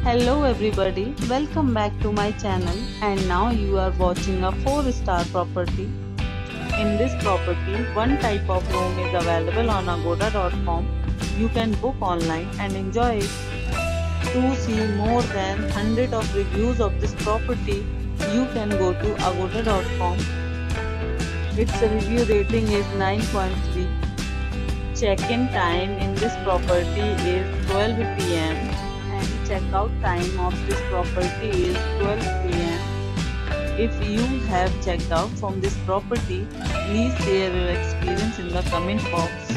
Hello everybody, welcome back to my channel and now you are watching a 4-star property. In this property, one type of room is available on agoda.com. You can book online and enjoy it. To see more than 100 of reviews of this property, you can go to agoda.com. Its review rating is 9.3. Check-in time in this property is 12 p.m. and check-out time of this property is 12 p.m. If you have checked out from this property, please share your experience in the comment box.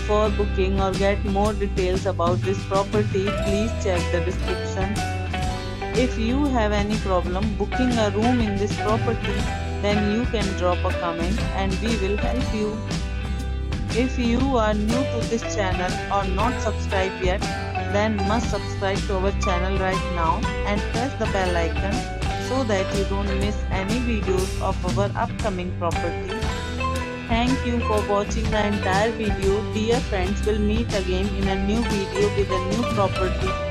For booking or get more details about this property, please check the description. If you have any problem booking a room in this property, then you can drop a comment and we will help you. If you are new to this channel or not subscribed yet, then must subscribe to our channel right now and press the bell icon so that you don't miss any videos of our upcoming property. Thank you for watching the entire video. Dear friends, we'll meet again in a new video with a new property.